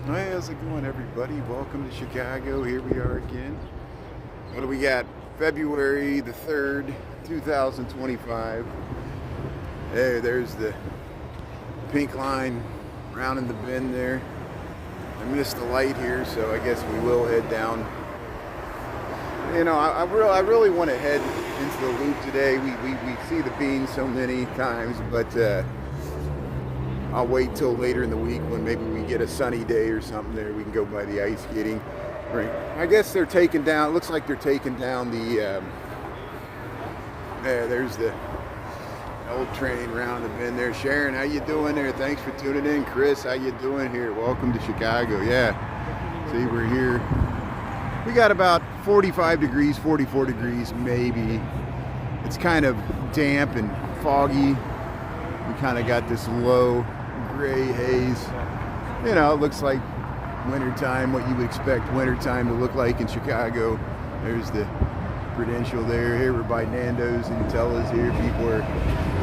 Hey, how's it going, everybody? Welcome to Chicago. Here we are again. What do we got? February the 3rd, 2025. Hey, there's the pink line rounding the bend there. I missed the light here, so I guess we will head down. You know, I really want to head into the loop today. We see the beans so many times, but I'll wait till later in the week when maybe we get a sunny day or something there. We can go by the ice skating rink. I guess they're taking down, it looks like they're taking down the, there's the old train round the bend there. Sharon, how you doing there? Thanks for tuning in. Chris, how you doing here? Welcome to Chicago. Yeah, see, we're here. We got about 45 degrees, 44 degrees maybe. It's kind of damp and foggy. We kind of got this low gray haze. You know, it looks like wintertime, what you would expect wintertime to look like in Chicago. There's the Prudential there. Here we're by Nando's and Tella's here. People are,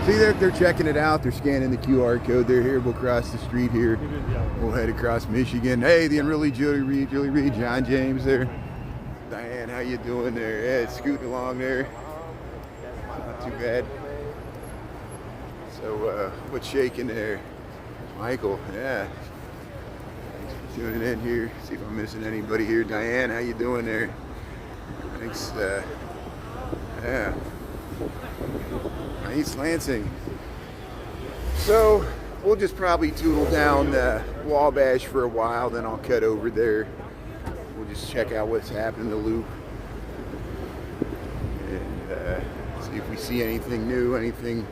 see, they're checking it out. They're scanning the QR code. They're here. We'll cross the street here. We'll head across Michigan. Hey, the unruly Julie Reed, John James there. Diane, how you doing there? Yeah, it's scooting along there. Not too bad. So, what's shaking there? Michael, yeah. Thanks for tuning in here. See if I'm missing anybody here. Diane, how you doing there? Thanks, yeah. East Lansing. So, we'll just probably tootle down Wabash for a while, then I'll cut over there. We'll just check out what's happening in the loop. And see if we see anything new, anything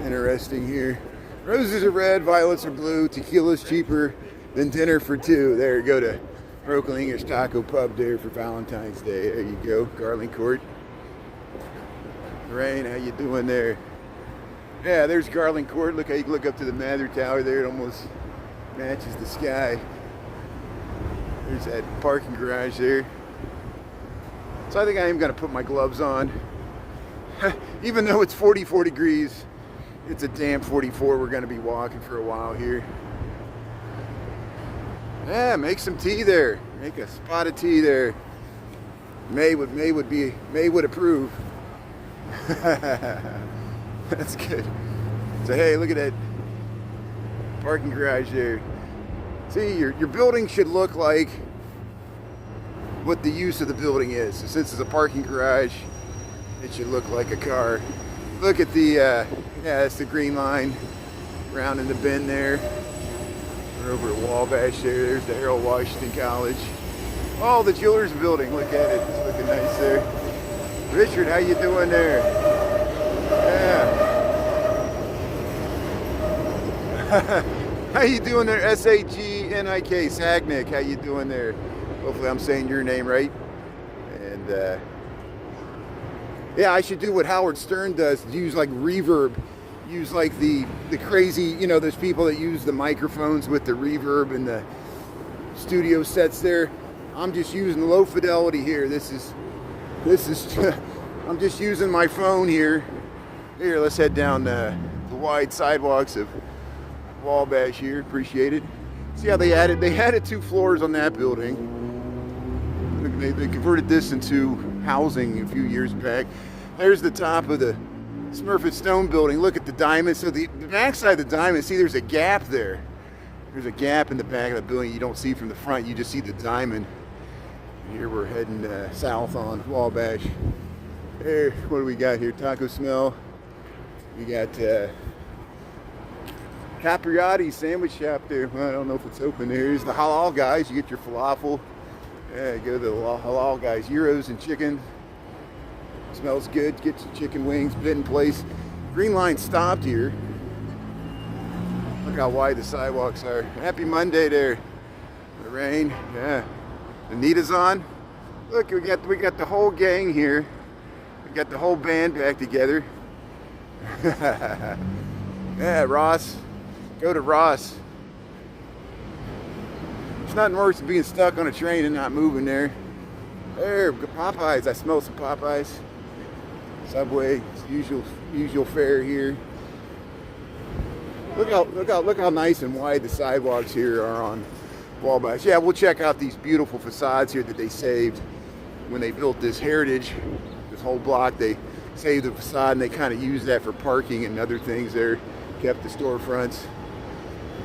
interesting here. Roses are red, violets are blue, tequila's cheaper than dinner for two. There, go to Brooklinger's Taco Pub there for Valentine's Day. There you go, Garland Court. Rain, how you doing there? Yeah, there's Garland Court. Look how you can look up to the Mather Tower there. It almost matches the sky. There's that parking garage there. So I think I am going to put my gloves on. Even though it's 44 degrees, it's a damp 44. We're going to be walking for a while here. Yeah, make some tea there. Make a spot of tea there. May would approve. That's good. So hey, look at that parking garage there. See, your building should look like what the use of the building is. So since it's a parking garage, it should look like a car. Look at the, yeah, that's the green line round in the bend there. We're over at Wabash there. There's the Harold Washington College. Oh, the Jewelers Building. Look at it. It's looking nice there. Richard, how you doing there? Yeah. How you doing there? S-A-G-N-I-K, Sagnick. How you doing there? Hopefully I'm saying your name right. And, yeah, I should do what Howard Stern does, use like reverb, use like the crazy, you know, there's people that use the microphones with the reverb and the studio sets there. I'm just using low fidelity here. This is, I'm just using my phone here. Here, let's head down the wide sidewalks of Wabash here. Appreciate it. See how they added 2 floors on that building. They converted this into housing a few years back. There's the top of the Smurfett Stone building. Look at the diamond. So the backside of the diamond, see there's a gap there. There's a gap in the back of the building you don't see from the front. You just see the diamond. Here we're heading south on Wabash. There, what do we got here? Taco Smell. We got Capriati sandwich shop there. Well, I don't know if it's open there. Here's the halal guys. You get your falafel. Yeah, go to the halal guys. Gyros and chicken. Smells good. Get your chicken wings. Bit in place. Green line stopped here. Look how wide the sidewalks are. Happy Monday there. The rain. Yeah. Anita's on. Look, we got the whole gang here. We got the whole band back together. Yeah, Ross. Go to Ross. There's nothing worse than being stuck on a train and not moving there. There, Popeyes. I smell some Popeyes. Subway, usual fare here. Look how nice and wide the sidewalks here are on Wabash. Yeah, we'll check out these beautiful facades here that they saved when they built this heritage, this whole block. They saved the facade and they kind of used that for parking and other things there. Kept the storefronts.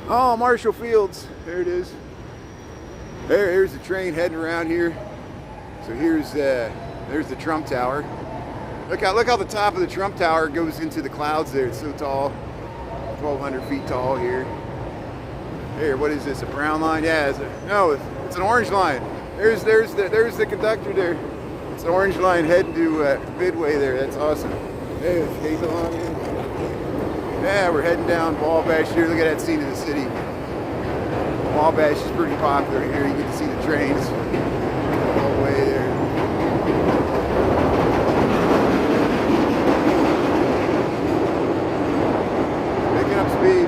Oh, Marshall Fields. There it is. Here's the train heading around here. So there's the Trump Tower. Look how the top of the Trump Tower goes into the clouds there. It's so tall, 1,200 feet tall here. Here, what is this? A brown line? Yeah, it's an orange line. There's the conductor there. It's an orange line heading to Midway there. That's awesome. Hey, it stays along here. Yeah, we're heading down Wabash here. Look at that scene of the city. Wabash is pretty popular here. You get to see the trains all the way there. Picking up speed.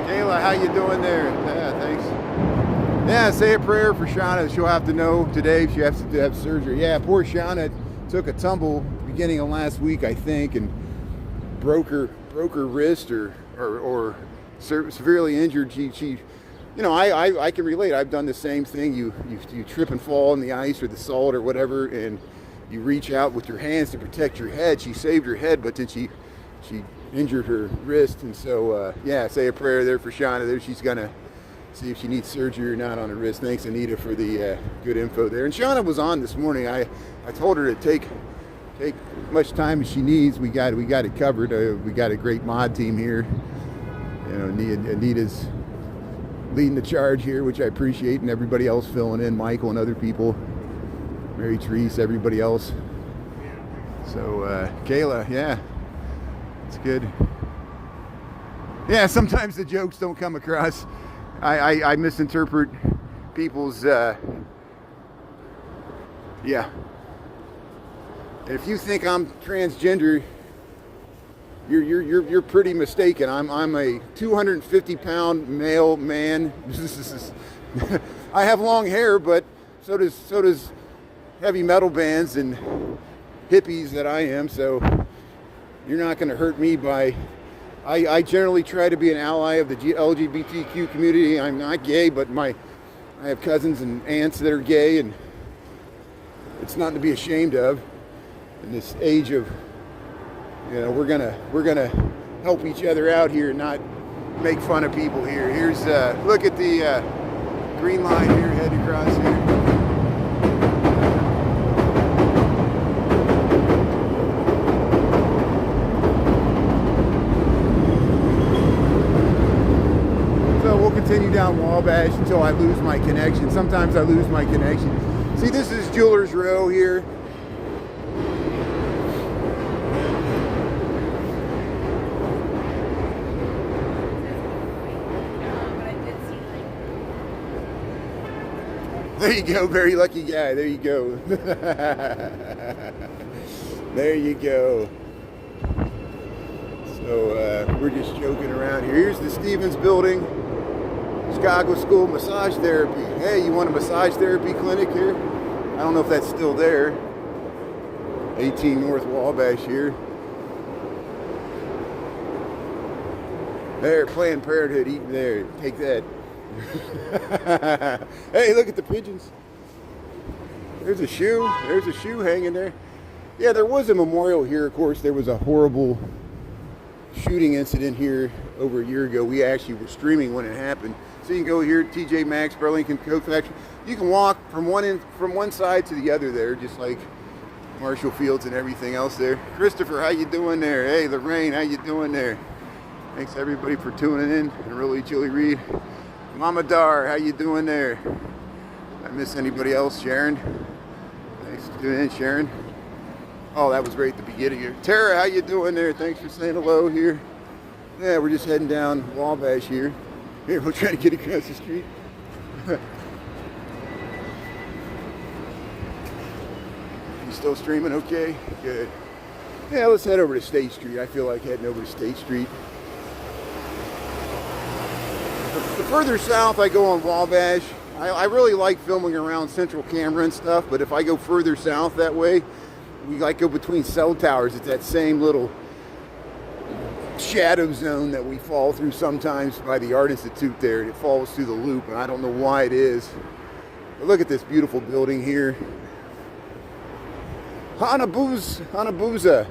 Kayla, how you doing there? Yeah, thanks. Yeah, say a prayer for Shauna. She'll have to know today if she has to have surgery. Yeah, poor Shauna took a tumble beginning of last week, I think, and broke her wrist or severely injured. She you know, I can relate. I've done the same thing. You trip and fall in the ice or the salt or whatever, and you reach out with your hands to protect your head. She saved her head, but then she injured her wrist, and so yeah, say a prayer there for Shauna. There, she's gonna see if she needs surgery or not on her wrist. Thanks, Anita, for the good info there. And Shauna was on this morning. I told her to take much time as she needs. We got it covered. We got a great mod team here. You know, Anita's leading the charge here, which I appreciate, and everybody else filling in, Michael and other people, Mary Therese, everybody else. So Kayla, yeah, it's good. Yeah, sometimes the jokes don't come across. I misinterpret people's yeah. And if you think I'm transgender, you're pretty mistaken. I'm a 250-pound male man. I have long hair, but so does heavy metal bands and hippies that I am. So you're not going to hurt me by. I generally try to be an ally of the LGBTQ community. I'm not gay, but I have cousins and aunts that are gay, and it's nothing to be ashamed of. In this age of, you know, we're gonna help each other out here and not make fun of people here. Here's look at the green line here heading across here. So we'll continue down Wabash until I lose my connection. Sometimes I lose my connection. See, this is Jewelers Row here. There you go, very lucky guy. There you go. There you go. So we're just joking around here. Here's the Stevens Building, Chicago School of Massage Therapy. Hey, you want a massage therapy clinic here? I don't know if that's still there. 18 North Wabash here. There, Planned Parenthood eating there. Take that. Hey, look at the pigeons. There's a shoe. There's a shoe hanging there. Yeah, there was a memorial here. Of course, there was a horrible shooting incident here over a year ago. We actually were streaming when it happened. So you can go here, TJ Maxx, Burlington Coat Factory. You can walk from one side to the other there, just like Marshall Fields and everything else there. Christopher, how you doing there? Hey, Lorraine, how you doing there? Thanks everybody for tuning in. And really, Chili Reed. Mama Dar, how you doing there? Did I miss anybody else? Sharon? Thanks for tuning in, Sharon. Oh, that was great at the beginning here. Tara, how you doing there? Thanks for saying hello here. Yeah, we're just heading down Wabash here. Here, we're trying to get across the street. You still streaming okay? Good. Yeah, let's head over to State Street. I feel like heading over to State Street. The further south I go on Wabash, I really like filming around Central Camera and stuff, but if I go further south that way, we like go between cell towers. It's that same little shadow zone that we fall through sometimes by the Art Institute there, and it falls through the loop, and I don't know why it is. But look at this beautiful building here. Hanabusa.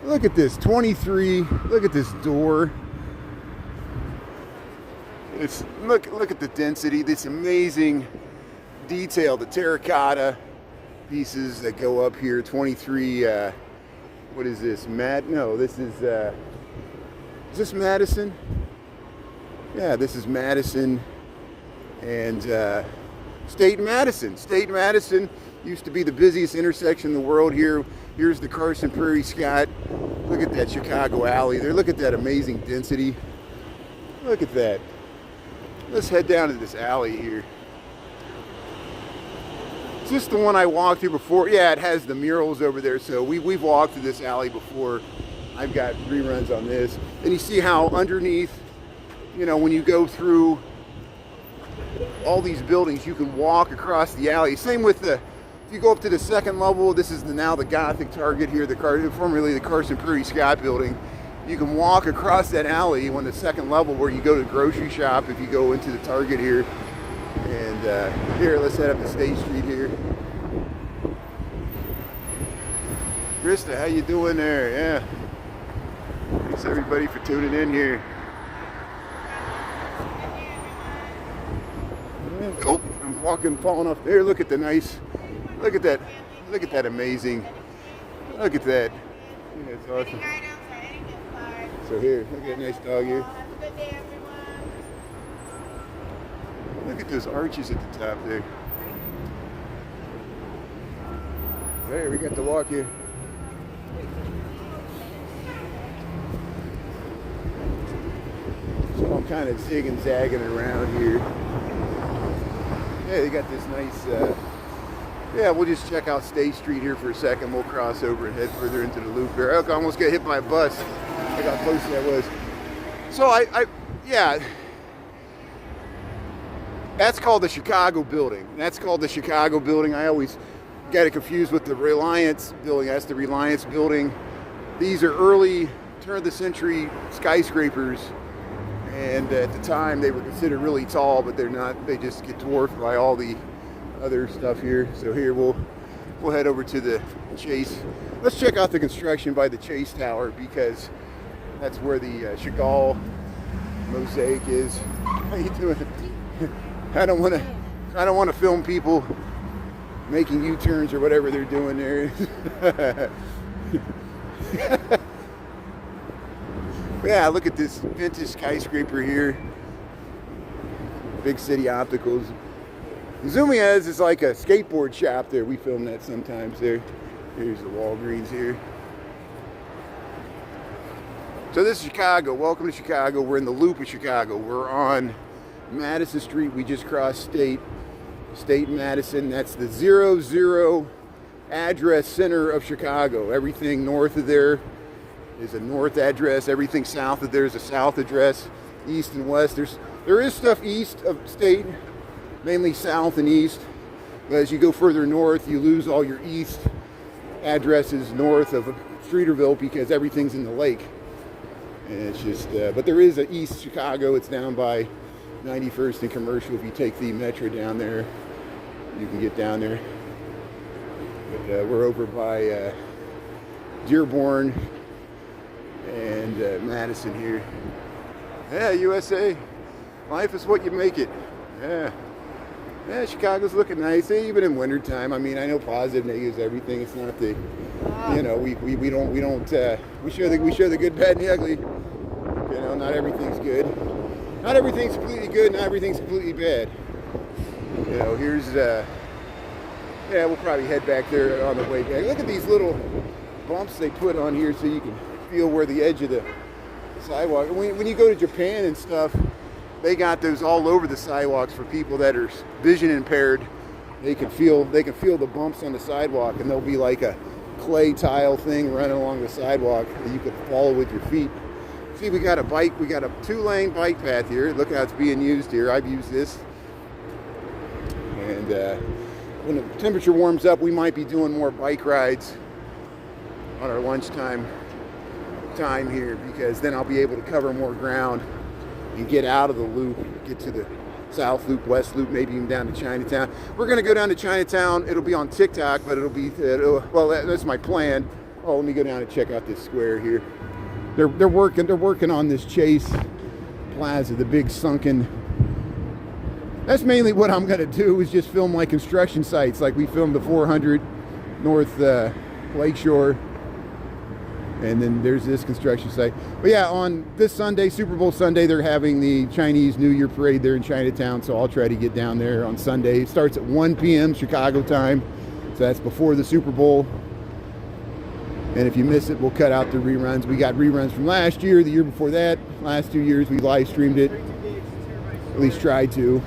Look at this, 23. Look at this door. Look at the density, this amazing detail, the terracotta pieces that go up here. 23, what is this? This is this Madison? Yeah, this is Madison and State Madison. State Madison used to be the busiest intersection in the world here. Here's the Carson Prairie Scott. Look at that Chicago alley there. Look at that amazing density. Look at that. Let's head down to this alley here. Is this the one I walked through before? Yeah, it has the murals over there. So we've walked through this alley before. I've got reruns on this. And you see how underneath, when you go through all these buildings, you can walk across the alley. Same with if you go up to the second level, this is now the Gothic Target here, formerly the Carson Prairie Scott building. You can walk across that alley on the second level where you go to the grocery shop if you go into the Target here. And here, let's head up to State Street here. Krista, how you doing there? Yeah. Thanks everybody for tuning in here. Oh, I'm falling off there. Look at that. Look at that amazing. Look at that. Yeah, it's awesome. So here, look at that nice dog here. Have a good day, everyone. Look at those arches at the top there. There, we got to walk here. So I'm kind of zigging, zagging around here. Yeah, they got this nice, yeah, we'll just check out State Street here for a second. We'll cross over and head further into the loop here. I almost got hit by a bus. Look how close that was. So yeah, that's called the Chicago building. That's called the Chicago building. I always get it confused with the Reliance building. That's the Reliance building. These are early turn of the century skyscrapers. And at the time they were considered really tall, but they're not. They just get dwarfed by all the other stuff here. So here we'll head over to the Chase. Let's check out the construction by the Chase Tower because that's where the Chagall mosaic is. How you doing? I don't want to film people making U-turns or whatever they're doing there. Yeah, look at this vintage skyscraper here. Big City Opticals. Zumiez is like a skateboard shop there. We film that sometimes there. Here's the Walgreens here. So this is Chicago. Welcome to Chicago. We're in the loop of Chicago. We're on Madison Street. We just crossed State Madison. That's the 00 address center of Chicago. Everything north of there is a north address. Everything south of there is a south address. East and west. There is stuff east of State, mainly south and east. But as you go further north, you lose all your east addresses north of Streeterville because everything's in the lake. And it's just, but there is a East Chicago. It's down by 91st and Commercial. If you take the metro down there, you can get down there. But we're over by Dearborn and Madison here. Yeah, USA. Life is what you make it. Yeah. Yeah, Chicago's looking nice, even in wintertime. I mean, I know positive, negatives, everything. It's not the, we share the good, bad, and the ugly. Not everything's good. Not everything's completely good, not everything's completely bad. Here's, we'll probably head back there on the way back. Look at these little bumps they put on here so you can feel where the edge of the sidewalk. When you go to Japan and stuff, they got those all over the sidewalks for people that are vision impaired. They can feel the bumps on the sidewalk, and there'll be like a clay tile thing running along the sidewalk that you can follow with your feet. See, we got a 2-lane bike path here. Look how it's being used here. I've used this. And when the temperature warms up, we might be doing more bike rides on our lunchtime time here, because then I'll be able to cover more ground and get out of the loop, get to the South Loop, West Loop, maybe even down to Chinatown. We're gonna go down to Chinatown. It'll be on TikTok, but well, that's my plan. Oh, let me go down and check out this square here. They're working on this Chase Plaza, the big sunken. That's mainly what I'm gonna do, is just film my construction sites, like we filmed the 400 North Lakeshore. And then there's this construction site. But yeah, on this Sunday, Super Bowl Sunday, they're having the Chinese New Year parade there in Chinatown. So I'll try to get down there on Sunday. It starts at 1 p.m. Chicago time. So that's before the Super Bowl. And if you miss it, we'll cut out the reruns. We got reruns from last year, the year before that. Last 2 years, we live streamed it. At least tried to.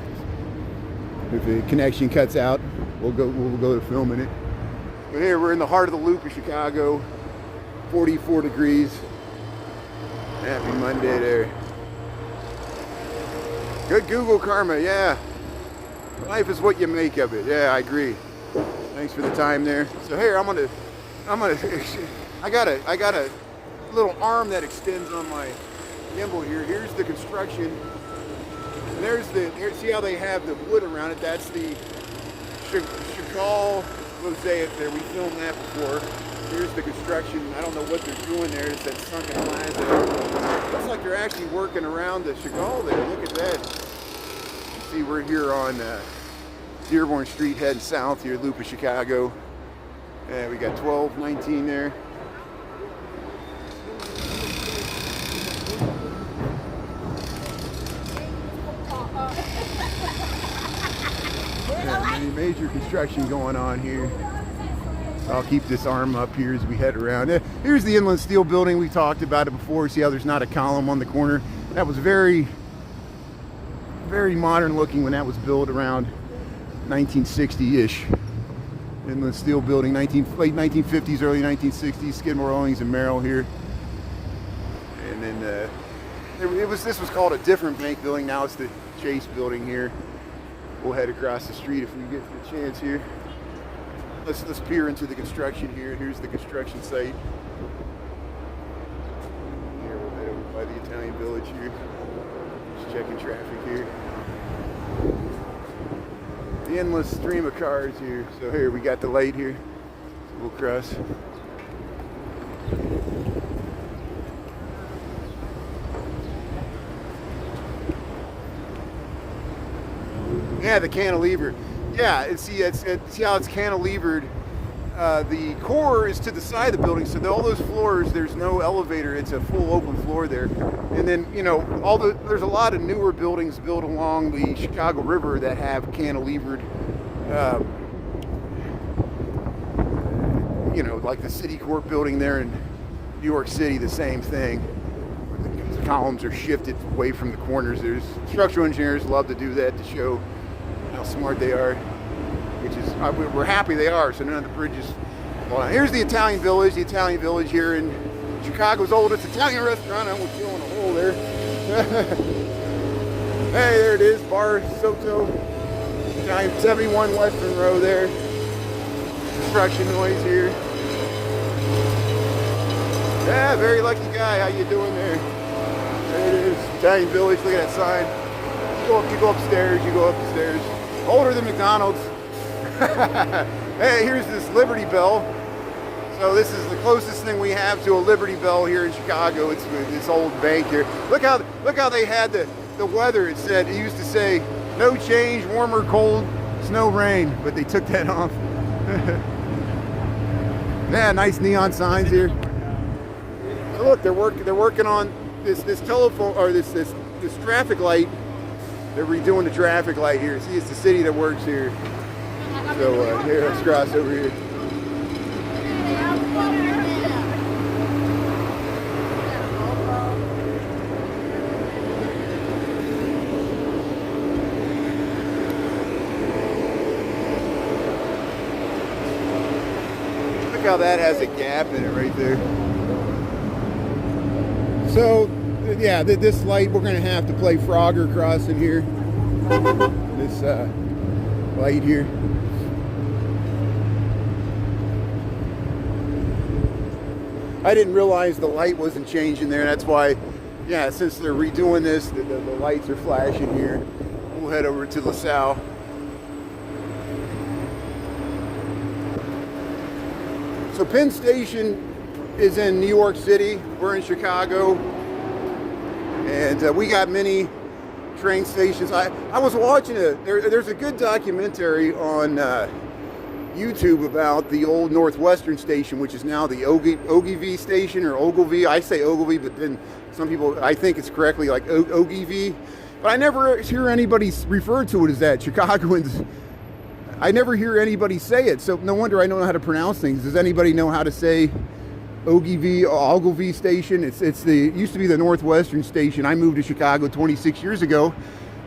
If the connection cuts out, we'll go to filming it. But here, we're in the heart of the loop of Chicago. 44 degrees. Happy Monday there. Good Google karma, yeah. Life is what you make of it. Yeah, I agree. Thanks for the time there. So here, I got a little arm that extends on my gimbal here. Here's the construction. And see how they have the wood around it? That's the Chagall mosaic there. We filmed that before. Here's the construction. I don't know what they're doing there. It's that sunken plaza. Looks like they're actually working around the Chagall there. Look at that. See, we're here on Dearborn Street heading south here, loop of Chicago. And we got 1219 there. Yeah, major construction going on here. I'll keep this arm up here as we head around. Here's the Inland Steel building. We talked about it before. See how there's not a column on the corner? That was very, very modern looking when that was built around 1960-ish. Inland Steel building, late 1950s, early 1960s. Skidmore, Owings, and Merrill here. And then this was called a different bank building. Now it's the Chase building here. We'll head across the street if we get the chance here. Let's peer into the construction here. Here's the construction site. Here we'll head over by the Italian Village here. Just checking traffic here. The endless stream of cars here. So here we got the light here. We'll cross. Yeah, the cantilever. Yeah, and see how it's cantilevered. The core is to the side of the building, so all those floors, there's no elevator. It's a full open floor there. And then, you know, there's a lot of newer buildings built along the Chicago River that have cantilevered, you know, like the City Court building there in New York City, the same thing. The columns are shifted away from the corners. There's structural engineers love to do that to show how smart they are, which is, we're happy they are, so none of the bridges. Well, here's the Italian Village here in Chicago's oldest Italian restaurant. I almost feeling a hole there. Hey, there it is, Bar Sotto, Italian 71 Western Row there. Construction noise here. Yeah, very lucky guy. How you doing there? There it is, Italian Village. Look at that sign. You go upstairs. Older than McDonald's. Hey, here's this Liberty Bell. So this is the closest thing we have to a Liberty Bell here in Chicago. It's this old bank here. Look how they had the weather. It used to say no change, warmer, cold, snow, rain, but they took that off. Yeah, nice neon signs here. So look, they're working on this telephone, or this traffic light. They're redoing the traffic light here. See, it's the city that works here. So here, let's cross over here. Look how that has a gap in it right there. So, yeah, this light, we're going to have to play Frogger crossing here. This light here. I didn't realize the light wasn't changing there. That's why, yeah, since they're redoing this, the lights are flashing here. We'll head over to LaSalle. So Penn Station is in New York City. We're in Chicago. And we got many train stations. I was watching there's a good documentary on YouTube about the old Northwestern station, which is now the Ogilvy station, or Ogilvy. I say Ogilvy, but then some people, I think it's correctly like Ogilvy. But I never hear anybody refer to it as that. Chicagoans, I never hear anybody say it. So no wonder I don't know how to pronounce things. Does anybody know how to say Ogilvy station? It used to be the Northwestern station. I moved to Chicago 26 years ago,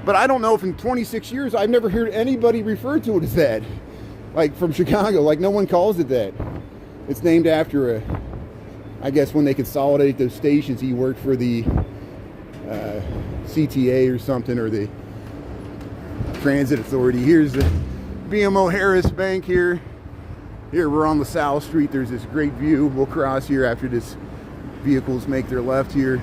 but I don't know if in 26 years I've never heard anybody refer to it as that. Like from Chicago, like no one calls it that. It's named after I guess when they consolidated those stations, he worked for the CTA or something, or the Transit Authority. Here's the BMO Harris Bank here. Here we're on LaSalle Street. There's this great view. We'll cross here after this vehicles make their left here.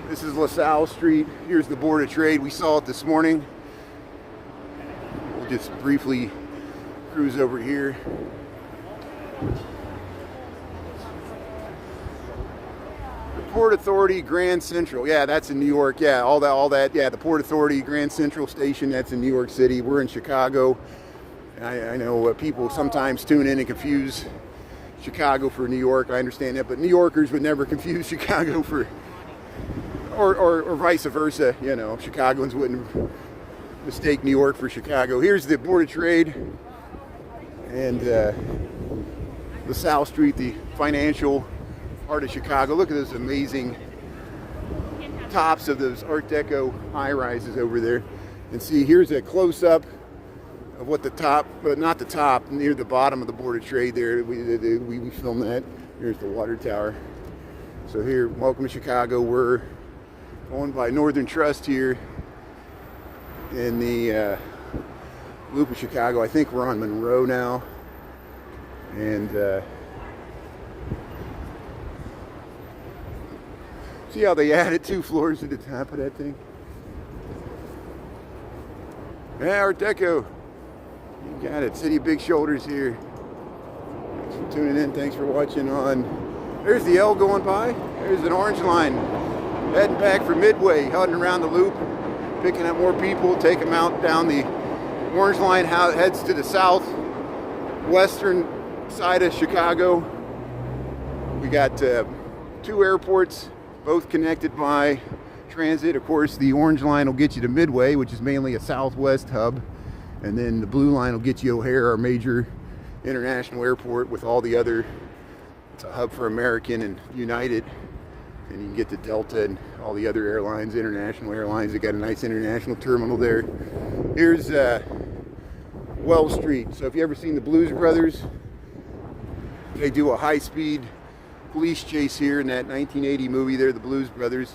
This is LaSalle Street. Here's the Board of Trade. We saw it this morning. We'll just briefly cruise over here. The Port Authority Grand Central. Yeah, that's in New York. Yeah, all that. Yeah, the Port Authority Grand Central Station, that's in New York City. We're in Chicago. I know people sometimes tune in and confuse Chicago for New York. I understand that, but New Yorkers would never confuse Chicago for, or vice versa. You know, Chicagoans wouldn't mistake New York for Chicago. Here's the Board of Trade. And LaSalle Street, the financial part of Chicago. Look at those amazing tops of those Art Deco high-rises over there. And see, here's a close-up of what the top, but not the top, near the bottom of the Board of Trade there. We filmed that. Here's the water tower. So here, welcome to Chicago. We're owned by Northern Trust here in the loop of Chicago. I think we're on Monroe now, and see how they added 2 floors to the top of that thing? Yeah, Art Deco. You got it. City of Big Shoulders here. Thanks for tuning in. Thanks for watching on. There's the L going by. There's an orange line heading back for Midway, heading around the loop, picking up more people, take them out down the orange line, heads to the southwestern side of Chicago. We got 2 airports, both connected by transit. Of course, the orange line will get you to Midway, which is mainly a southwest hub, and then the blue line will get you O'Hare, our major international airport, with all the other. It's a hub for American and United, and you can get to Delta and all the other airlines, international airlines. They got a nice international terminal there. Here's Wells Street. So if you ever seen the Blues Brothers, they do a high-speed police chase here in that 1980 movie there, the Blues Brothers.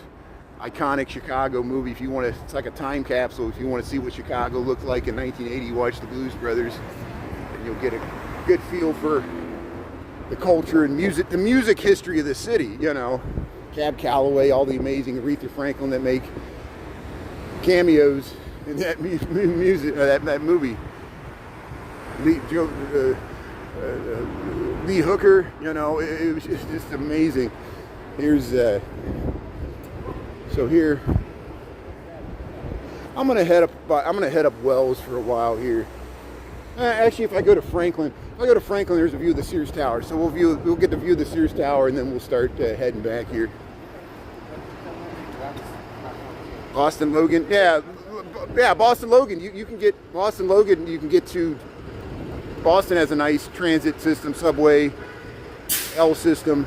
Iconic Chicago movie. If you want to, it's like a time capsule. If you want to see what Chicago looked like in 1980, watch the Blues Brothers, and you'll get a good feel for the culture and music, the music history of the city. You know, Cab Calloway, all the amazing Aretha Franklin that make cameos in that music, that movie. Lee Hooker, you know, it was just amazing. Here's so here I'm gonna head up Wells for a while here. Actually, if I go to Franklin, there's a view of the Sears Tower. So we'll get the view of the Sears Tower, and then we'll start heading back here. Boston Logan, yeah, Boston Logan. You can get Boston Logan. You can get to Boston has a nice transit system, subway, L system.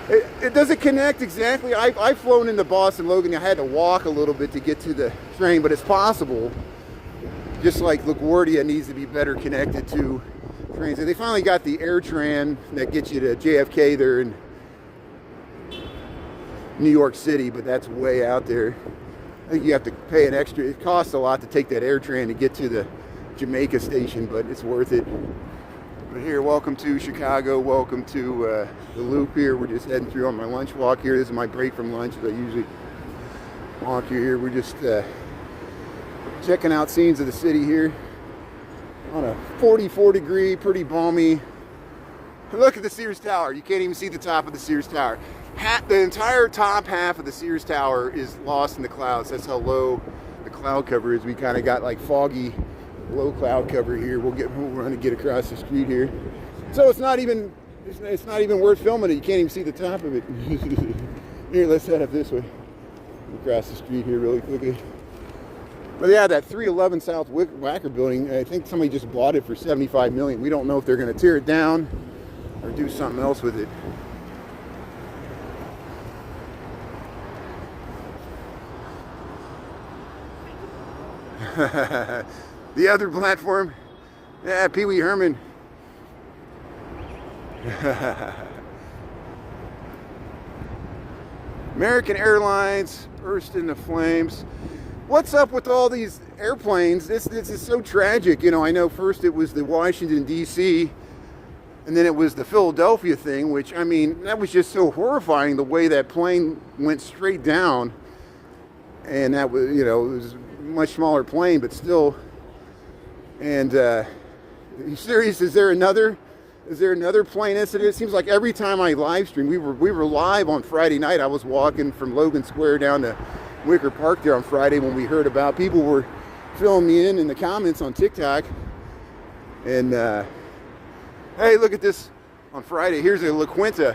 It doesn't connect exactly. I've flown into Boston Logan. I had to walk a little bit to get to the train, but it's possible. Just like LaGuardia needs to be better connected to transit. They finally got the AirTran that gets you to JFK there in New York City, but that's way out there. I think you have to pay an extra. It costs a lot to take that AirTran to get to the Jamaica station, but it's worth it. But here, welcome to Chicago. Welcome to the Loop here. We're just heading through on my lunch walk here. This is my break from lunch, as I usually walk here. We're just checking out scenes of the city here on a 44 degree, pretty balmy. Look at the Sears Tower. You can't even see the top of the Sears Tower. The entire top half of the Sears Tower is lost in the clouds. That's how low the cloud cover is. We kind of got like foggy, low cloud cover here. We're going to get across the street here. So it's not even worth filming it. You can't even see the top of it. Here, let's head up this way. Across the street here really quickly. But yeah, that 311 South Wacker building, I think somebody just bought it for $75 million. We don't know if they're going to tear it down or do something else with it. The other platform, yeah, Pee Wee Herman. American Airlines burst into flames. What's up with all these airplanes? This is so tragic. You know, I know first it was the Washington, D.C., and then it was the Philadelphia thing, which, I mean, that was just so horrifying, the way that plane went straight down. And that was, you know, it was a much smaller plane, but still. And are you serious? Is there another plane incident? It seems like every time I live stream, we were live on Friday night. I was walking from Logan Square down to Wicker Park there on Friday when we heard about, people were filling me in the comments on TikTok. And hey, look at this on Friday. Here's a La Quinta.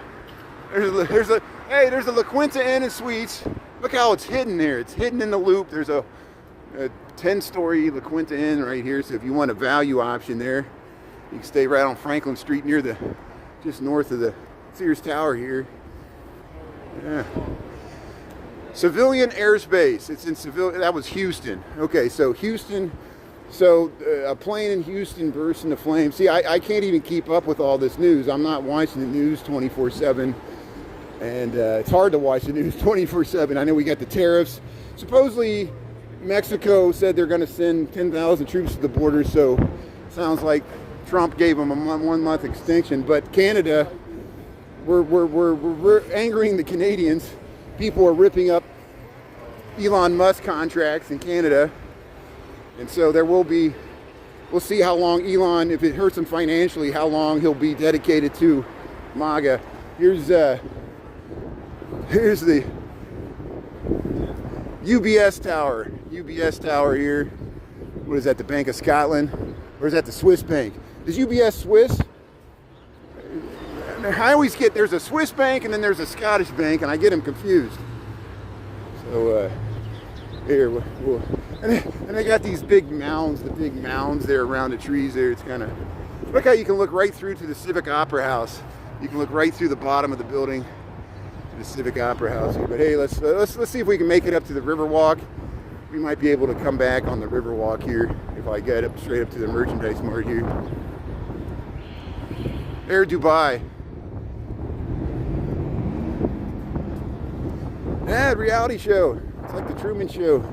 There's a La Quinta Inn and Suites. Look how it's hidden there. It's hidden in the Loop. There's a 10-story La Quinta Inn right here. So if you want a value option there, you can stay right on Franklin Street near just north of the Sears Tower here. Yeah. Civilian airspace. It's in civilian. That was Houston. Okay, so Houston. So a plane in Houston burst into flames. See, I can't even keep up with all this news. I'm not watching the news 24/7, and it's hard to watch the news 24/7. I know we got the tariffs. Supposedly, Mexico said they're going to send 10,000 troops to the border. So sounds like Trump gave them a 1-month extension. But Canada, we're angering the Canadians. People are ripping up Elon Musk contracts in Canada. And so we'll see how long Elon, if it hurts him financially, how long he'll be dedicated to MAGA. Here's the UBS Tower. UBS Tower here. What is that, the Bank of Scotland? Or is that the Swiss Bank? Is UBS Swiss? I always get, there's a Swiss bank and then there's a Scottish bank, and I get them confused. So here, and they got these big mounds, the big mounds there around the trees there. It's kind of, look how you can look right through to the Civic Opera House. You can look right through the bottom of the building to the Civic Opera House here. But hey, let's see if we can make it up to the Riverwalk. We might be able to come back on the Riverwalk here if I get up straight up to the merchandise mart here. Air Dubai. Yeah, reality show. It's like the Truman Show.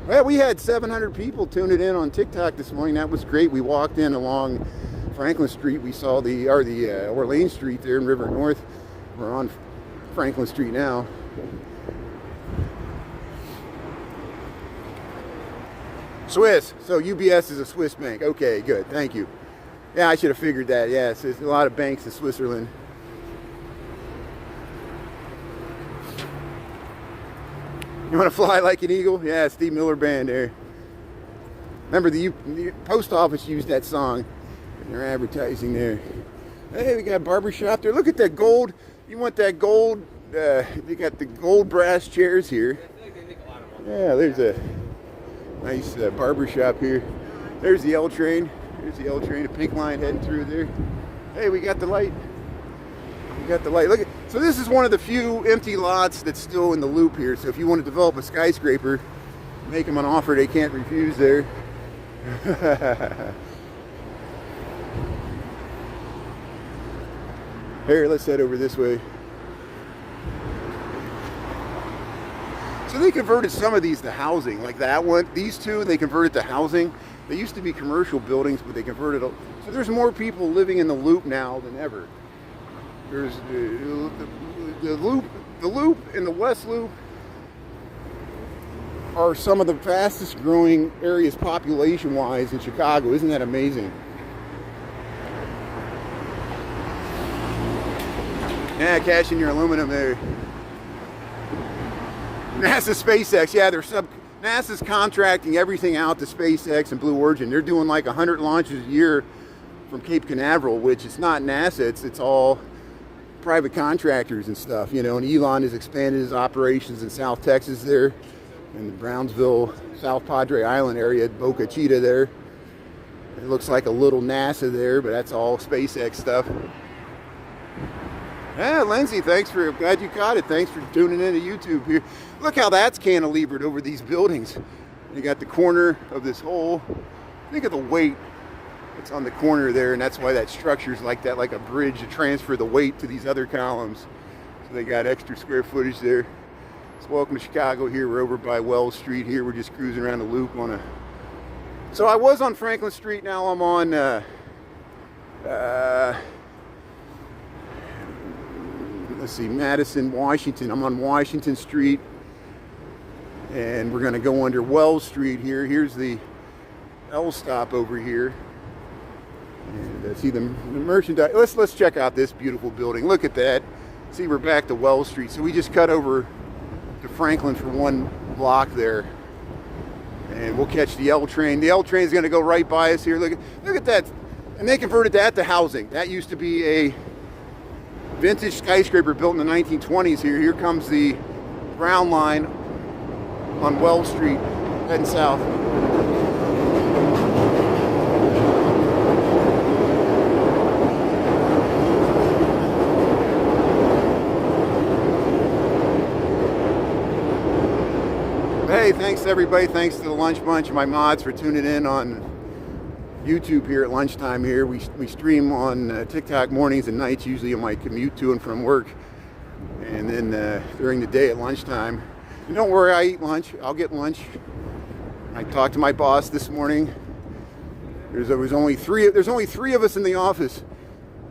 Well, we had 700 people tuning in on TikTok this morning. That was great. We walked in along Franklin Street. We saw the Orleans Street there in River North. We're on Franklin Street now. Swiss. So UBS is a Swiss bank. Okay, good. Thank you. Yeah, I should have figured that. Yeah, so there's a lot of banks in Switzerland. You want to fly like an eagle? Yeah, Steve Miller Band there. Remember, the post office used that song in their advertising there. Hey, we got a barbershop there. Look at that gold. You want that gold? They got the gold brass chairs here. Yeah, there's a nice barbershop here. There's the L train. There's the L train, a pink line heading through there. Hey, we got the light. We got the light. Look at. So this is one of the few empty lots that's still in the Loop here. So if you want to develop a skyscraper, make them an offer they can't refuse there. Here, let's head over this way. So they converted some of these to housing, like that one. These two, they converted to housing. They used to be commercial buildings, but they converted. So there's more people living in the Loop now than ever. There's the Loop and the West Loop are some of the fastest growing areas population-wise in Chicago. Isn't that amazing? Yeah, cash in your aluminum there. NASA, SpaceX, yeah, NASA's contracting everything out to SpaceX and Blue Origin. They're doing like 100 launches a year from Cape Canaveral, which is not NASA, it's all private contractors and stuff, you know. And Elon has expanded his operations in South Texas there, in the Brownsville, South Padre Island area, at Boca Chica there. It looks like a little NASA there, but that's all SpaceX stuff. Yeah, Lindsay, glad you caught it. Thanks for tuning in to YouTube here. Look how that's cantilevered over these buildings. You got the corner of this hole. Think of the weight that's on the corner there, and that's why that structure's like that, like a bridge to transfer the weight to these other columns. So they got extra square footage there. So welcome to Chicago here. We're over by Wells Street here. We're just cruising around the Loop on a... So I was on Franklin Street, now I'm on let's see, Madison, Washington. I'm on Washington Street, and we're going to go under Wells Street here. Here's the L stop over here, and see the merchandise. Let's check out this beautiful building. Look at that. See, we're back to Wells Street. So we just cut over to Franklin for one block there, and we'll catch the L train. The L train is going to go right by us here. Look at that, and they converted that to housing. That used to be a vintage skyscraper built in the 1920s here. Here comes the Brown Line on Wells Street, heading south. Hey, thanks to everybody. Thanks to the Lunch Bunch and my mods for tuning in on YouTube here at lunchtime here. We stream on TikTok mornings and nights, usually on my commute to and from work, and then during the day at lunchtime. And don't worry, I eat lunch. I'll get lunch. I talked to my boss this morning. There's only three of us in the office.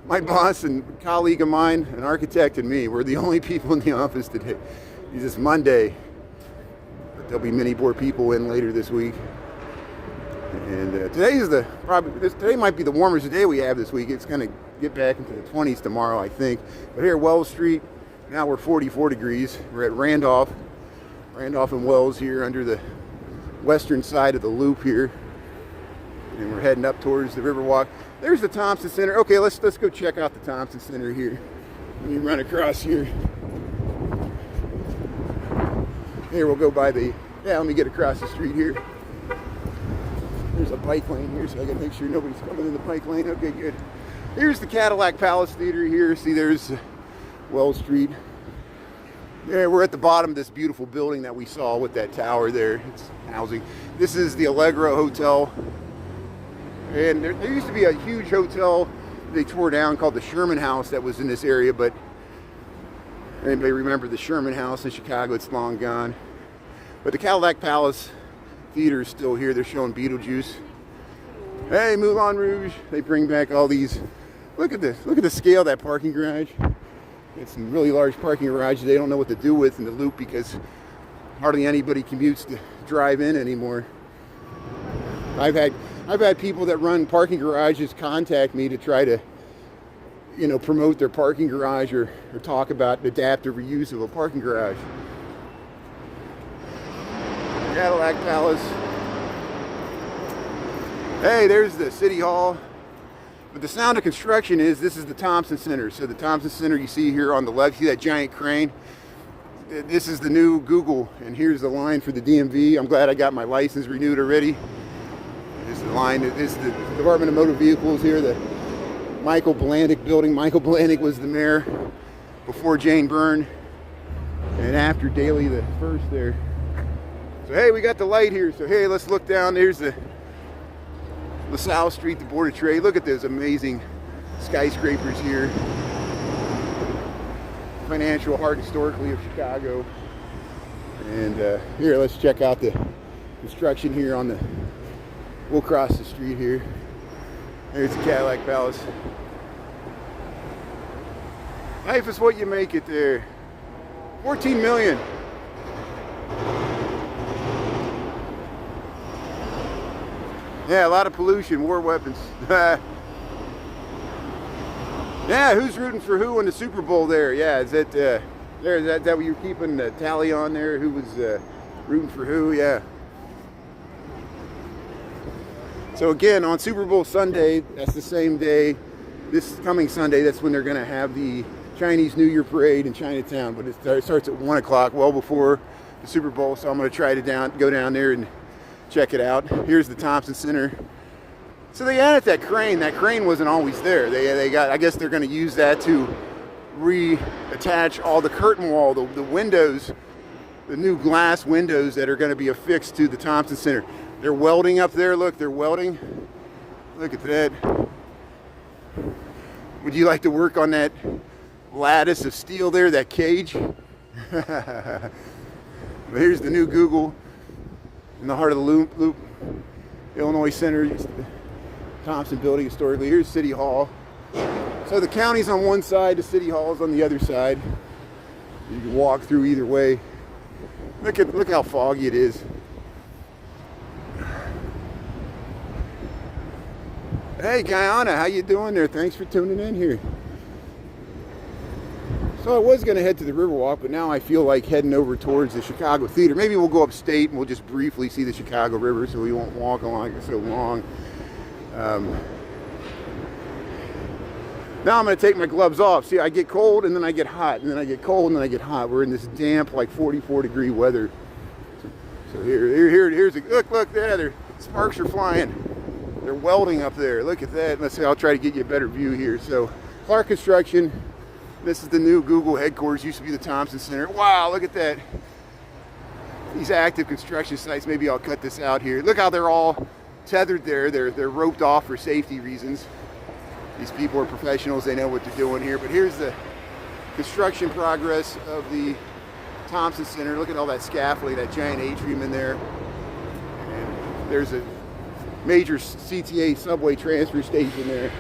My boss and a colleague of mine, an architect, and me. We're the only people in the office today. It's Monday, but there'll be many more people in later this week. And today might be the warmest day we have this week. It's going to get back into the 20s tomorrow, I think. But here, Wells Street, now we're 44 degrees. We're at Randolph and Wells here under the western side of the Loop here. And we're heading up towards the Riverwalk. There's the Thompson Center. Okay, let's go check out the Thompson Center here. Let me run across here. Here, we'll go by let me get across the street here. There's a bike lane here, so I gotta make sure nobody's coming in the bike lane. Okay, good. Here's the Cadillac Palace Theater here. See, there's Wells Street. There, we're at the bottom of this beautiful building that we saw with that tower there. It's housing. This is the Allegro Hotel. And there used to be a huge hotel they tore down called the Sherman House that was in this area, but anybody remember the Sherman House in Chicago? It's long gone. But the Cadillac Palace Theater is still here. They're showing Beetlejuice. Hey, Moulin Rouge. They bring back all these. Look at this. Look at the scale of that parking garage. It's some really large parking garages they don't know what to do with in the Loop because hardly anybody commutes to drive in anymore. I've had people that run parking garages contact me to try to, promote their parking garage or talk about adaptive reuse of a parking garage. Cadillac Palace. Hey, there's the City Hall. But the sound of construction is, this is the Thompson Center. So the Thompson Center you see here on the left, see that giant crane? This is the new Google, and here's the line for the DMV. I'm glad I got my license renewed already. This is the line, this is the Department of Motor Vehicles here, the Michael Blandick building. Michael Blandick was the mayor before Jane Byrne and after Daley the first there. So hey, we got the light here. So hey, let's look down. There's the LaSalle Street, the Board of Trade. Look at those amazing skyscrapers here. Financial heart historically of Chicago. And here, let's check out the construction here on the We'll cross the street here. There's the Cadillac Palace. Life is what you make it there. 14 million. Yeah, a lot of pollution, war weapons. Yeah, who's rooting for who in the Super Bowl there? Yeah, is that that what you're keeping the tally on there? Who was rooting for who? Yeah. So again, on Super Bowl Sunday, that's the same day, this coming Sunday, that's when they're going to have the Chinese New Year parade in Chinatown. But it starts at 1 o'clock, well before the Super Bowl. So I'm going to try to go down there and check it out. Here's the Thompson Center. So they added that crane. That crane wasn't always there. They got, I guess they're going to use that to reattach all the curtain wall, the windows, the new glass windows that are going to be affixed to the Thompson Center. They're welding up there. Look, they're welding. Look at that. Would you like to work on that lattice of steel there, that cage? But here's the new Google in the heart of the loop. Illinois Center, Thompson Building historically. Here's City Hall. So the county's on one side, the City Hall's on the other side. You can walk through either way. Look how foggy it is. Hey Guyana, how you doing there? Thanks for tuning in here. So I was going to head to the Riverwalk, but now I feel like heading over towards the Chicago Theater. Maybe we'll go upstate and we'll just briefly see the Chicago River so we won't walk along it so long. Now I'm going to take my gloves off. See, I get cold and then I get hot, and then I get cold and then I get hot. We're in this damp, like 44-degree weather. So here's a look there. The sparks are flying. They're welding up there. Look at that. Let's see. I'll try to get you a better view here. So Clark Construction. This is the new Google headquarters. Used to be the Thompson Center. Wow, look at that. These active construction sites. Maybe I'll cut this out here. Look how they're all tethered there. They're roped off for safety reasons. These people are professionals. They know what they're doing here. But here's the construction progress of the Thompson Center. Look at all that scaffolding, that giant atrium in there. And there's a major CTA subway transfer station there.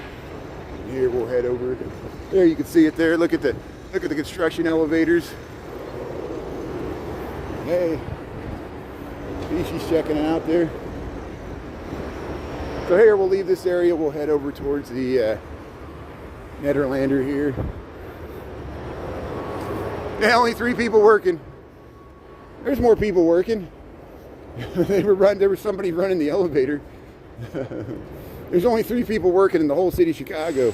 And here we'll head over. There you can see it there. Look at the construction elevators. Hey, she's checking it out there. So here we'll leave this area. We'll head over towards the Nederlander here. Yeah, only 3 people working. There's more people working. There was somebody running the elevator. There's only 3 people working in the whole city of Chicago.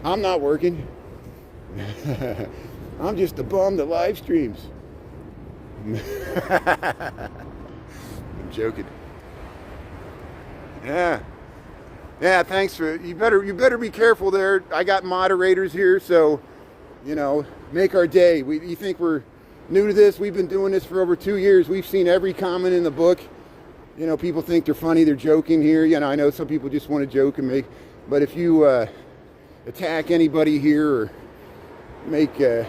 I'm not working. I'm just a bum that live streams. I'm joking. Yeah, thanks for, you better be careful there. I got moderators here, so, you know, make our day. You think we're new to this? We've been doing this for over 2 years. We've seen every comment in the book. You know, people think they're funny, they're joking here. You know, I know some people just want to joke and make, but if you attack anybody here or make, you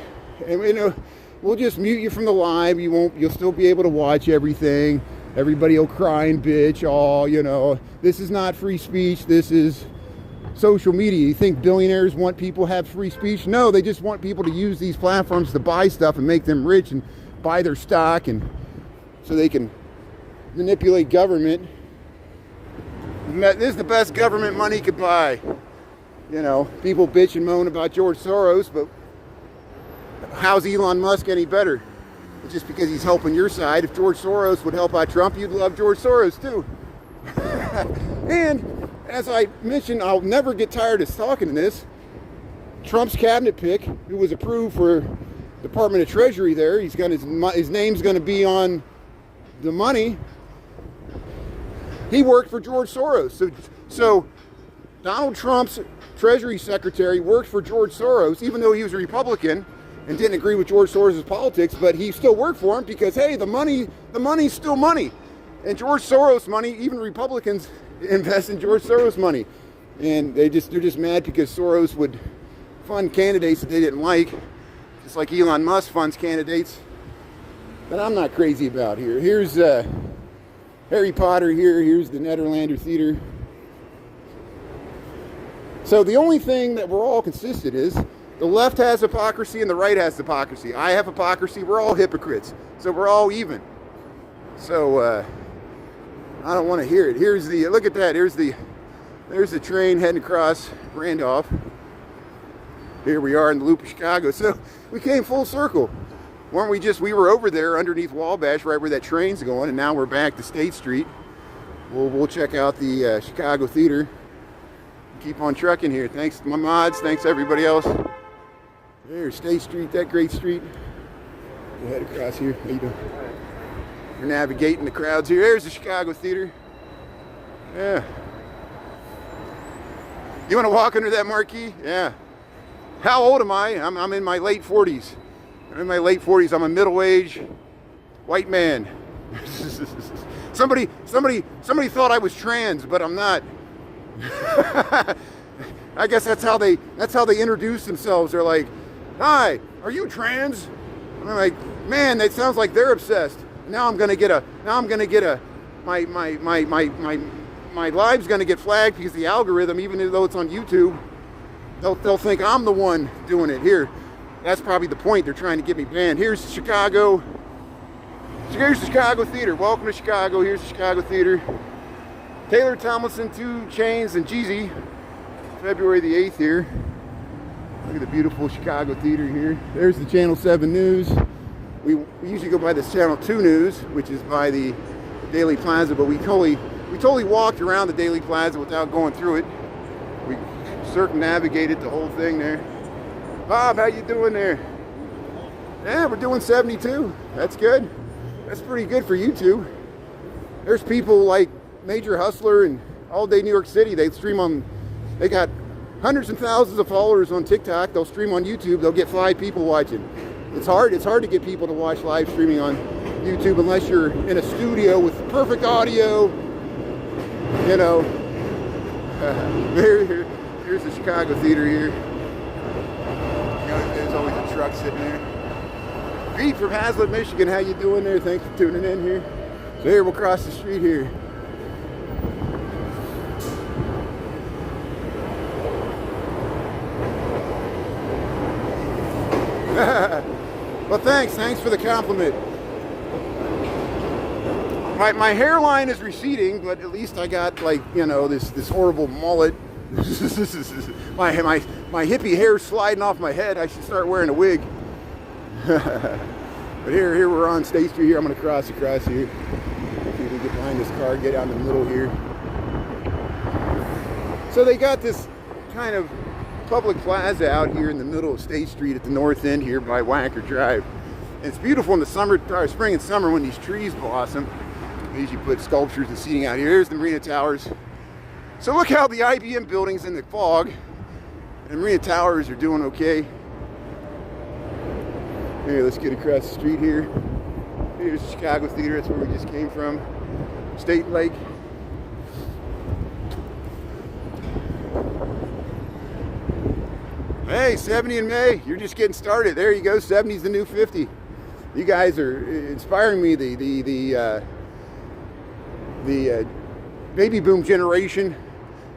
know, we'll just mute you from the live. You'll still be able to watch everything. Everybody will cry and bitch. Oh, you know, this is not free speech. This is social media. You think billionaires want people to have free speech? No, they just want people to use these platforms to buy stuff and make them rich and buy their stock, and so they can manipulate government. This is the best government money could buy. You know, people bitch and moan about George Soros, but how's Elon Musk any better? Just because he's helping your side. If George Soros would help out Trump, you'd love George Soros too. And as I mentioned, I'll never get tired of talking to this. Trump's cabinet pick, who was approved for Department of Treasury there, he's got his name's going to be on the money. He worked for George Soros. So Donald Trump's Treasury Secretary worked for George Soros, even though he was a Republican and didn't agree with George Soros' politics, but he still worked for him because, hey, the money's still money. And George Soros money, even Republicans invest in George Soros money. And they're just mad because Soros would fund candidates that they didn't like, just like Elon Musk funds candidates that I'm not crazy about here. Here's Harry Potter here. Here's the Nederlander Theater. So the only thing that we're all consistent is the left has hypocrisy and the right has hypocrisy. I have hypocrisy. We're all hypocrites. So we're all even. So I don't want to hear it. Here's the, look at that. There's the train heading across Randolph. Here we are in the loop of Chicago. So we came full circle. Weren't we just, we were over there underneath Wabash, right where that train's going, and now we're back to State Street. We'll check out the Chicago Theater. Keep on trucking here. Thanks to my mods. Thanks to everybody else. There's State Street, that great street. We'll head across here. How you doing? We're navigating the crowds here. There's the Chicago Theater. Yeah. You want to walk under that marquee? Yeah. How old am I? I'm in my late 40s. I'm in my late 40s. I'm a middle-aged white man. Somebody thought I was trans, but I'm not. I guess that's how they introduce themselves. They're like, "Hi, are you trans?" And I'm like, "Man, that sounds like they're obsessed." Now I'm gonna get my live's gonna get flagged because the algorithm, even though it's on YouTube, they'll think I'm the one doing it. Here, that's probably the point. They're trying to get me banned. Here's Chicago. Here's the Chicago Theater. Welcome to Chicago. Here's the Chicago Theater. Taylor Tomlinson, 2 Chainz, and Jeezy. February the 8th here. Look at the beautiful Chicago Theater here. There's the Channel 7 News. We usually go by the Channel 2 News, which is by the Daily Plaza, but we totally walked around the Daily Plaza without going through it. We circumnavigated the whole thing there. Bob, how you doing there? Yeah, we're doing 72. That's good. That's pretty good for YouTube. There's people like Major Hustler and All Day New York City. They stream on, they got hundreds and thousands of followers on TikTok. They'll stream on YouTube. They'll get 5 people watching. It's hard to get people to watch live streaming on YouTube unless you're in a studio with perfect audio. You know, here's the Chicago Theater here. There's always a truck sitting there. Pete from Hazlet, Michigan, how you doing there? Thanks for tuning in here. So here, we'll cross the street here. Well, thanks for the compliment. My hairline is receding, but at least I got, like, you know, this horrible mullet. my hippie hair sliding off my head. I should start wearing a wig. But here we're on State Street here. I'm gonna cross across here. See if we get behind this car, get out in the middle here. So they got this kind of public plaza out here in the middle of State Street at the north end here by Wacker Drive. And it's beautiful in the summer, spring and summer when these trees blossom. They usually put sculptures and seating out here. Here's the Marina Towers. So look how the IBM building's in the fog. And Marina Towers are doing okay. Here, let's get across the street here. Here's the Chicago Theater, that's where we just came from. State Lake. Hey, 70 in May, you're just getting started. There you go, 70's the new 50. You guys are inspiring me, the baby boom generation.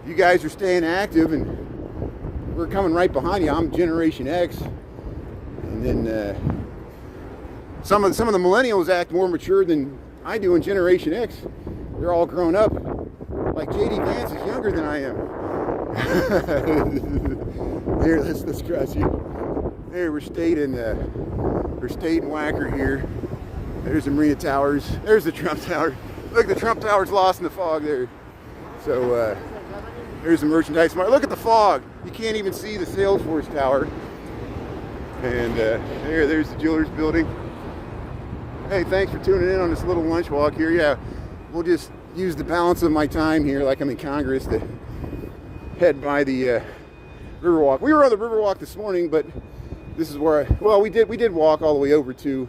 You guys are staying active and we're coming right behind you. I'm Generation X. And then some of the millennials act more mature than I do in Generation X. They're all grown up. Like JD Vance is younger than I am. Here, let's cross here. There, we're staying in Wacker here. There's the Marina Towers. There's the Trump Tower. Look, the Trump Tower's lost in the fog there. So there's the merchandise mart. Look at the fog. You can't even see the Salesforce Tower. And there's the Jewelers Building. Hey, thanks for tuning in on this little lunch walk here. Yeah, we'll just use the balance of my time here like I'm in Congress to head by the Riverwalk. We were on the Riverwalk this morning, but this is where we did walk all the way over to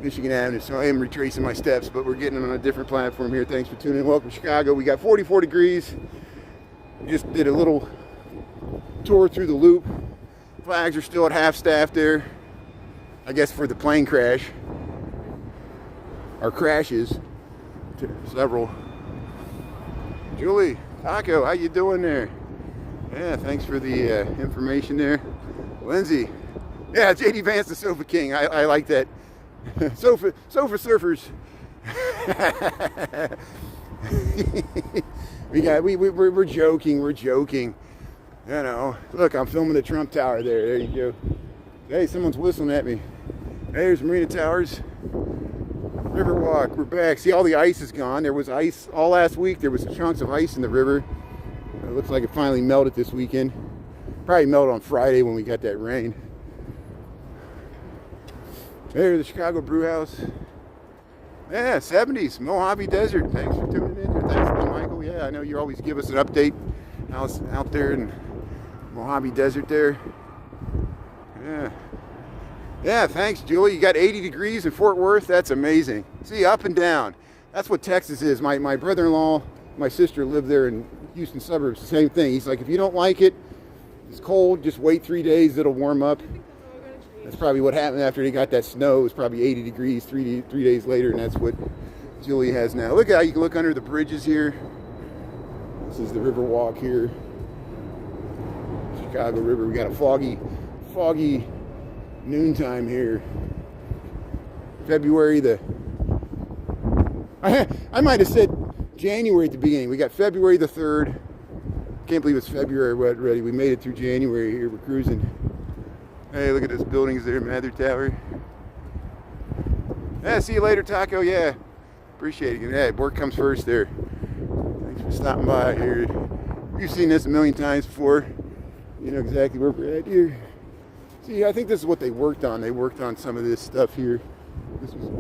Michigan Avenue, so I am retracing my steps, but we're getting on a different platform here. Thanks for tuning in. Welcome to Chicago. We got 44 degrees. Just did a little tour through the loop. Flags are still at half staff there, I guess for the plane crash, or crashes. several. Julie, Taco, how you doing there? Yeah, thanks for the information there. Lindsay, yeah, JD Vance, the Sofa King. I like that. Sofa surfers. We're joking. We're joking. You know, look, I'm filming the Trump Tower there. There you go. Hey, someone's whistling at me. Hey, there's Marina Towers. Riverwalk, we're back. See, all the ice is gone. There was ice all last week. There was chunks of ice in the river. It looks like it finally melted this weekend. Probably melted on Friday when we got that rain. There's the Chicago Brew House. Yeah, 70s, Mojave Desert. Thanks for tuning in here. Thanks, Michael. Yeah, I know you always give us an update out there in Mojave Desert there. Yeah. Yeah, thanks, Julie. You got 80 degrees in Fort Worth. That's amazing. See, up and down. That's what Texas is. My brother-in-law, my sister lived there in Houston suburbs. The same thing. He's like, if you don't like it, it's cold, just wait 3 days. It'll warm up. That's probably what happened after they got that snow. It was probably 80 degrees 3 days later, and that's what Julie has now. Look how you can look under the bridges here. This is the Riverwalk here. Chicago River. We got a foggy noontime here. February I might have said January at the beginning. We got February the 3rd. Can't believe it's February already. We made it through January here. We're cruising. Hey, look at those buildings there, Mather Tower. Yeah, see you later, Taco. Yeah, appreciate it. Yeah, work comes first there. Thanks for stopping by here. You've seen this a million times before. You know exactly where we're at here. See, I think this is what they worked on. They worked on some of this stuff here. This was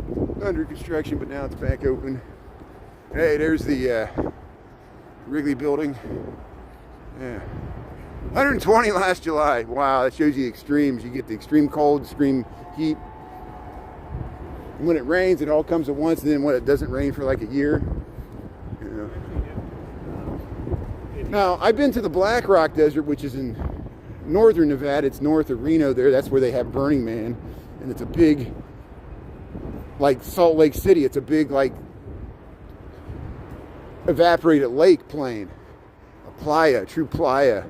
under construction, but now it's back open. Hey, there's the Wrigley building. Yeah. 120 last July. Wow, that shows you extremes. You get the extreme cold, extreme heat. And when it rains, it all comes at once. And then when it doesn't rain for like a year. You know. Now, I've been to the Black Rock Desert, which is in northern Nevada. It's north of Reno there. That's where they have Burning Man. And it's a big, like Salt Lake City, it's a big, like, evaporated lake plain. A playa, a true playa.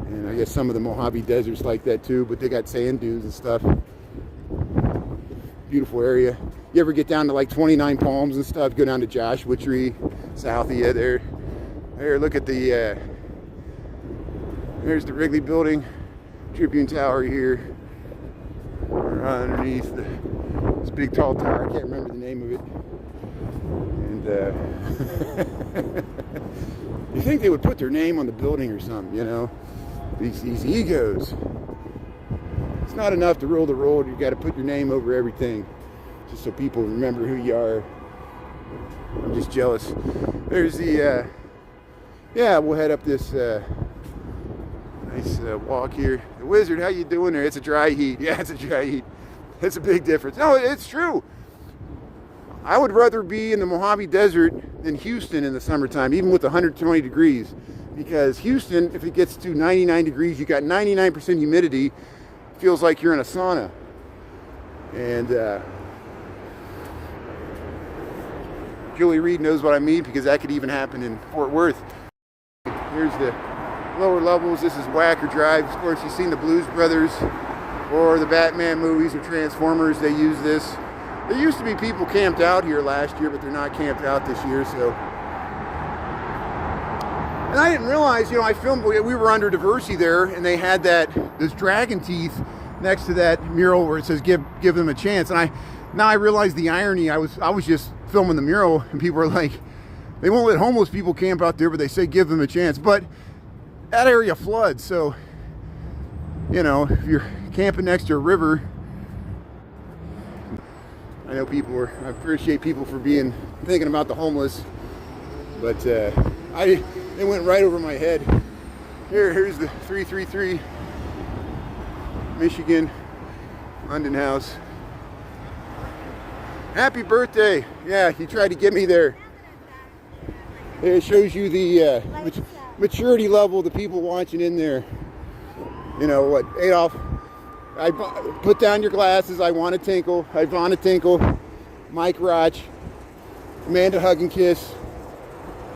And I guess some of the Mojave Desert's like that too, but they got sand dunes and stuff. Beautiful area. You ever get down to like 29 Palms and stuff, go down to Joshua Tree, south of you there. There, look at the, there's the Wrigley building, Tribune Tower here. We're underneath this big tall tower, I can't remember the name of it. And, you think they would put their name on the building or something, you know? These egos. It's not enough to rule the road. You got to put your name over everything, just so people remember who you are. I'm just jealous. There's the. Yeah, we'll head up this nice walk here. The Wizard, how you doing there? It's a dry heat. Yeah, it's a dry heat. It's a big difference. No, it's true. I would rather be in the Mojave Desert than Houston in the summertime, even with 120 degrees. Because Houston, if it gets to 99 degrees, you got 99% humidity. Feels like you're in a sauna. And Julie Reed knows what I mean, because that could even happen in Fort Worth. Here's the lower levels. This is Wacker Drive. Of course, you've seen the Blues Brothers or the Batman movies or Transformers. They use this. There used to be people camped out here last year, but they're not camped out this year, so. And I didn't realize, you know, I filmed, we were under Diversity there, and they had those dragon teeth next to that mural where it says give them a chance. And now I realize the irony. I was just filming the mural, and people were like, they won't let homeless people camp out there, but they say give them a chance. But that area floods, so, you know, if you're camping next to a river, I know I appreciate people for thinking about the homeless, but it went right over my head. Here's the 333 Michigan London House. Happy birthday. Yeah, he tried to get me there. It shows you the maturity level of the people watching in there. You know what, Adolf, I put down your glasses, I want to tinkle, Mike Roch. Amanda hug and kiss.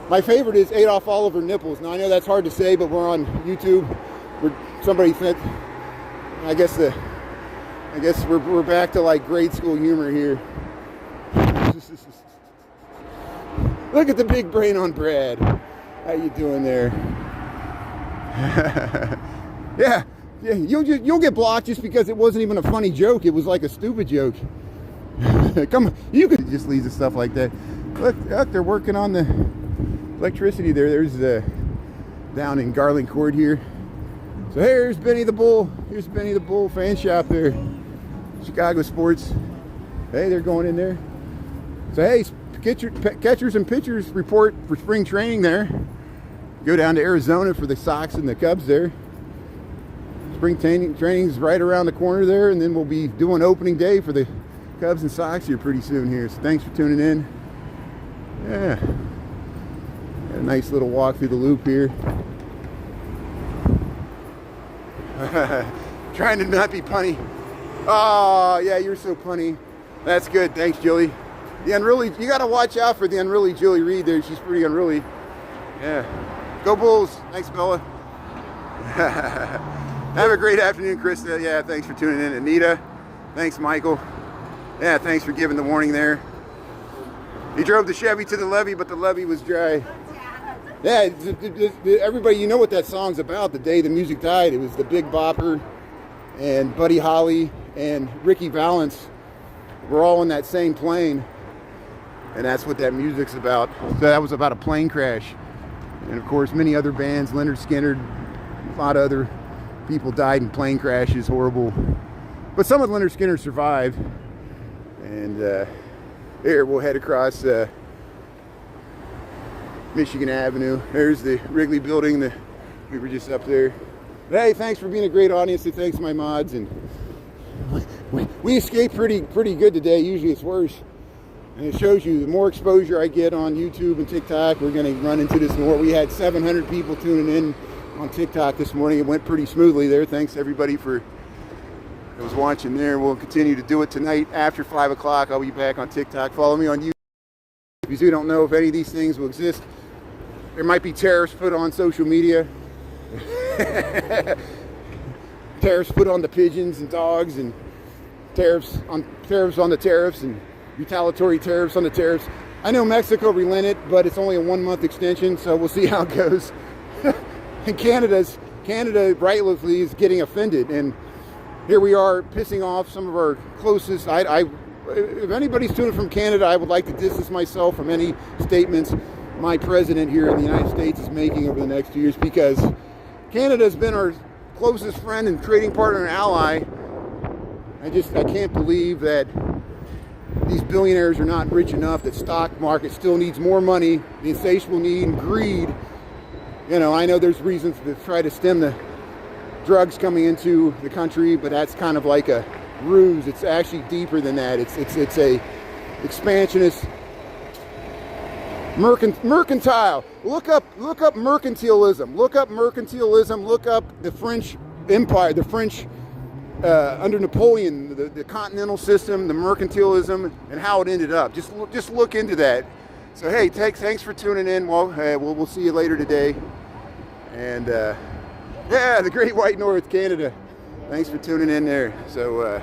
My favorite is Adolf Oliver nipples. Now I know that's hard to say, but we're on YouTube. Somebody said, I guess we're back to like grade school humor here. Look at the big brain on Brad. How you doing there? yeah, you'll get blocked just because it wasn't even a funny joke. It was like a stupid joke. Come on, you could just leave the stuff like that. Look, they're working on the electricity there. There's down in Garland Court here. So here's Benny the Bull. Here's Benny the Bull fan shop there. Chicago Sports. Hey, they're going in there. So hey, catchers and pitchers report for spring training there. Go down to Arizona for the Sox and the Cubs there. Spring training's right around the corner there, and then we'll be doing opening day for the Cubs and Sox here pretty soon here. So thanks for tuning in. Yeah. Got a nice little walk through the loop here. Trying to not be punny. Oh, yeah, you're so punny. That's good. Thanks, Julie. The unruly, you got to watch out for the unruly Julie Reed there. She's pretty unruly. Yeah. Go Bulls. Thanks, Bella. Have a great afternoon, Krista. Yeah, thanks for tuning in. Anita. Thanks, Michael. Yeah, thanks for giving the warning there. He drove the Chevy to the levee, but the levee was dry. Yeah, everybody, you know what that song's about. The day the music died, it was the Big Bopper and Buddy Holly and Ricky Valance. We're all in that same plane, and that's what that music's about. So that was about a plane crash. And of course, many other bands, Leonard Skinner, a lot of other people died in plane crashes, horrible. But some of Leonard Skinner survived. And here we'll head across Michigan Avenue. There's the Wrigley building. We were just up there. But hey, thanks for being a great audience, and thanks to my mods. And we escaped pretty good today. Usually it's worse. And it shows you the more exposure I get on YouTube and TikTok, we're going to run into this more. We had 700 people tuning in on TikTok this morning. It went pretty smoothly there. Thanks to everybody that was watching there. We'll continue to do it tonight after 5 o'clock. I'll be back on TikTok. Follow me on YouTube. If you don't know if any of these things will exist, there might be tariffs put on social media. Tariffs put on the pigeons and dogs, and tariffs on the tariffs, and retaliatory tariffs on the tariffs. I know Mexico relented, but it's only a 1-month extension, so we'll see how it goes. And Canada rightfully is getting offended, and here we are pissing off some of our closest. If anybody's tuning from Canada, I would like to distance myself from any statements my president here in the United States is making over the next 2 years, because Canada has been our closest friend and trading partner and ally. I can't believe that these billionaires are not rich enough, that stock market still needs more money, the insatiable need and greed. You know, I know there's reasons to try to stem the drugs coming into the country, but that's kind of like a ruse. It's actually deeper than that. It's a expansionist, mercantile. Look up mercantilism. Look up mercantilism. Look up the French Empire, the French under Napoleon, the continental system, the mercantilism, and how it ended up. Just look into that. So hey, thanks for tuning in. Well, we'll see you later today. And yeah, the Great White North, Canada. Thanks for tuning in there. So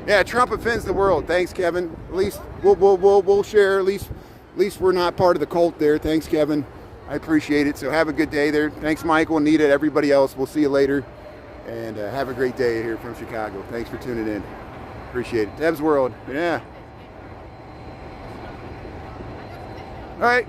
yeah, Trump offends the world. Thanks, Kevin. At least we'll share. At least we're not part of the cult there. Thanks, Kevin. I appreciate it. So have a good day there. Thanks, Michael, Anita, everybody else. We'll see you later. And have a great day here from Chicago. Thanks for tuning in. Appreciate it. Deb's World. Yeah. All right.